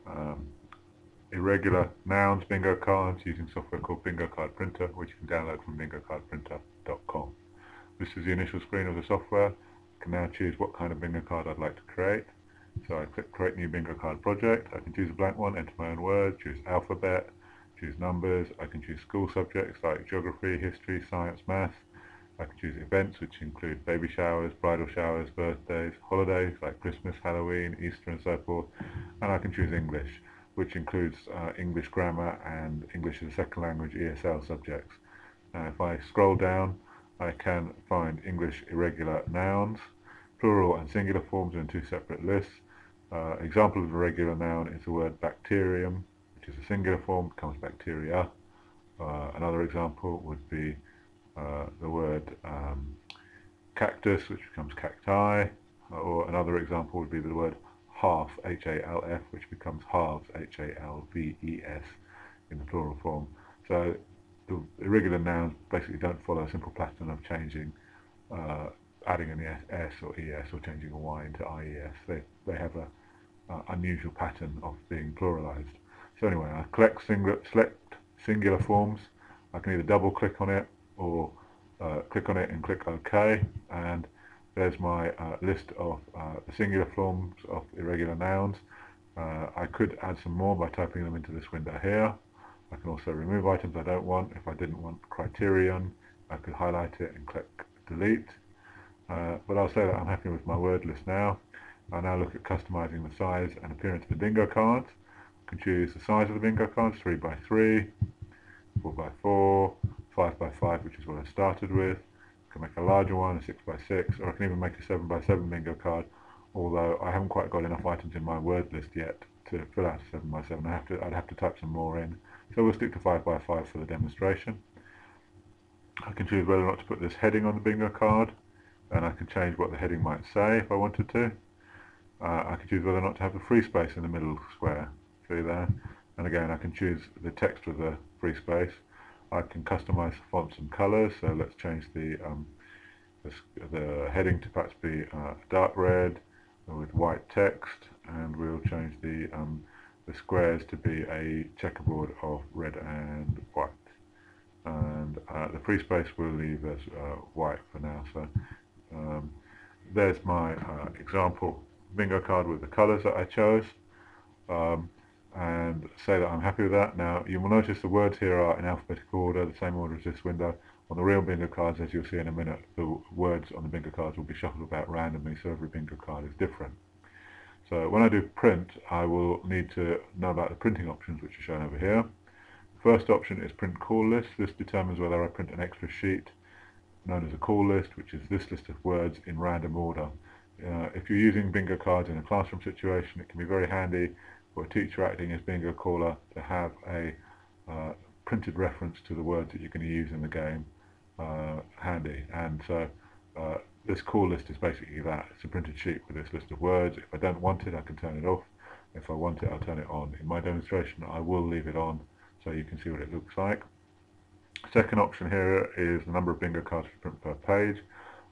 um, Irregular Nouns Bingo Cards using software called Bingo Card Printer, which you can download from bingocardprinter.com. This is the initial screen of the software. I can now choose what kind of bingo card I'd like to create. So I click Create New Bingo Card Project. I can choose a blank one, enter my own word, choose alphabet, choose numbers. I can choose school subjects like geography, history, science, math. I can choose events, which include baby showers, bridal showers, birthdays, holidays like Christmas, Halloween, Easter, and so forth. And I can choose English, which includes English grammar and English as a second language ESL subjects. If I scroll down, I can find English irregular nouns, plural and singular forms in two separate lists. Example of a regular noun is the word bacterium, which is a singular form, becomes bacteria. Another example would be the word cactus, which becomes cacti, or another example would be the word half, H-A-L-F, which becomes halves, H-A-L-V-E-S, in the plural form. So the irregular nouns basically don't follow a simple pattern of changing, adding an S or ES or changing a Y into IES. They have a unusual pattern of being pluralized. So anyway, I select singular forms. I can either double click on it or click on it and click OK, and there's my list of the singular forms of irregular nouns. I could add some more by typing them into this window here. I can also remove items I don't want. If I didn't want criterion, I could highlight it and click delete. But I'll say that I'm happy with my word list now. I'll now look at customizing the size and appearance of the bingo cards. I can choose the size of the bingo cards, 3 by 3, 4 by 4, 5 by 5, which is what I started with. I can make a larger one, a 6 by 6, or I can even make a 7 by 7 bingo card, although I haven't quite got enough items in my word list yet to fill out a 7 by 7. I'd have to type some more in. So we'll stick to 5 by 5 for the demonstration. I can choose whether or not to put this heading on the bingo card, and I can change what the heading might say if I wanted to. I can choose whether or not to have a free space in the middle square. See there? And again, I can choose the text with the free space. I can customize the fonts and colors. So let's change the heading to perhaps be dark red with white text, and we'll change the squares to be a checkerboard of red and white. And the free space we'll leave as white for now. So there's my example bingo card with the colors that I chose, and say that I'm happy with that. Now you will notice the words here are in alphabetical order, the same order as this window. On the real bingo cards, as you'll see in a minute, the words on the bingo cards will be shuffled about randomly, so every bingo card is different. So when I do print, I will need to know about the printing options, which are shown over here. The first option is print call list. This determines whether I print an extra sheet known as a call list, which is this list of words in random order. If you're using bingo cards in a classroom situation, it can be very handy for a teacher acting as bingo caller to have a printed reference to the words that you're going to use in the game handy. And so this call list is basically that. It's a printed sheet with this list of words. If I don't want it, I can turn it off. If I want it, I'll turn it on. In my demonstration, I will leave it on so you can see what it looks like. Second option here is the number of bingo cards to print per page.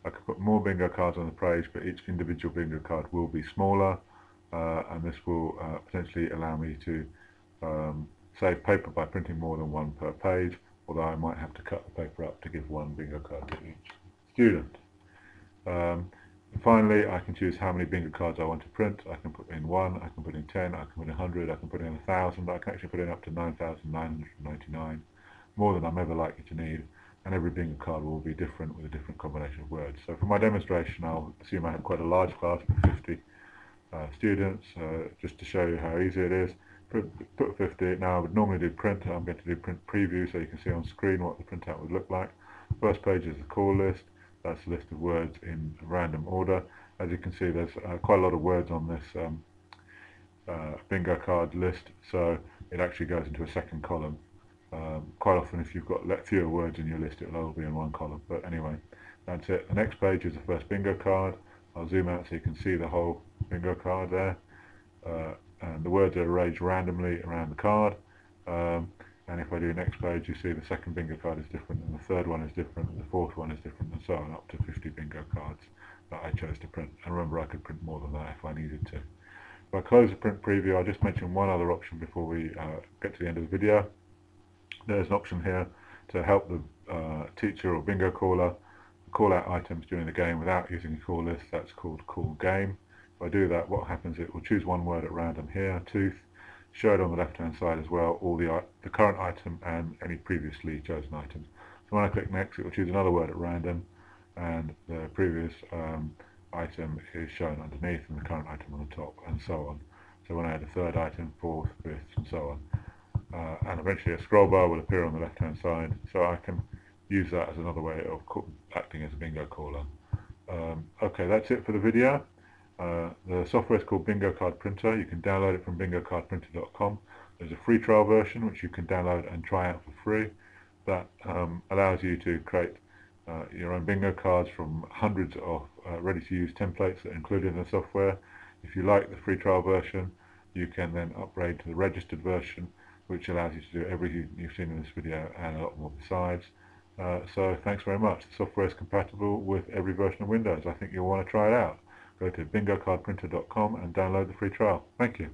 I could put more bingo cards on the page, but each individual bingo card will be smaller, and this will potentially allow me to save paper by printing more than one per page, although I might have to cut the paper up to give one bingo card to each student. Finally, I can choose how many bingo cards I want to print. I can put in 1, I can put in 10, I can put in 100, I can put in 1,000, I can actually put in up to 9,999, more than I'm ever likely to need, and every bingo card will be different with a different combination of words. So for my demonstration, I'll assume I have quite a large class with 50 students, just to show you how easy it is. Put 50. Now I would normally do print. I'm going to do print preview so you can see on screen what the printout would look like. First page is the call list. That's a list of words in random order. As you can see, there's quite a lot of words on this bingo card list, so it actually goes into a second column. Quite often, if you've got fewer words in your list, it'll all be in one column. But anyway, that's it. The next page is the first bingo card. I'll zoom out so you can see the whole bingo card there. And the words are arranged randomly around the card. And if I do next page, you see the second bingo card is different, and the third one is different, and the fourth one is different, and so on, up to 50 bingo cards that I chose to print. And remember, I could print more than that if I needed to. If I close the print preview, I'll just mention one other option before we get to the end of the video. There's an option here to help the teacher or bingo caller call out items during the game without using a call list. That's called Call Game. If I do that, what happens, it will choose one word at random here, tooth, show it on the left hand side as well, all the current item and any previously chosen items. So when I click next, it will choose another word at random, and the previous item is shown underneath and the current item on the top, and so on. So when I add a third item, fourth, fifth, and so on. And eventually a scroll bar will appear on the left hand side, so I can use that as another way of acting as a bingo caller. Okay, that's it for the video. The software is called Bingo Card Printer. You can download it from bingocardprinter.com. There's a free trial version which you can download and try out for free. That allows you to create your own bingo cards from hundreds of ready-to-use templates that are included in the software. If you like the free trial version, you can then upgrade to the registered version, which allows you to do everything you've seen in this video and a lot more besides. So thanks very much. The software is compatible with every version of Windows. I think you'll want to try it out. Go to bingocardprinter.com and download the free trial. Thank you.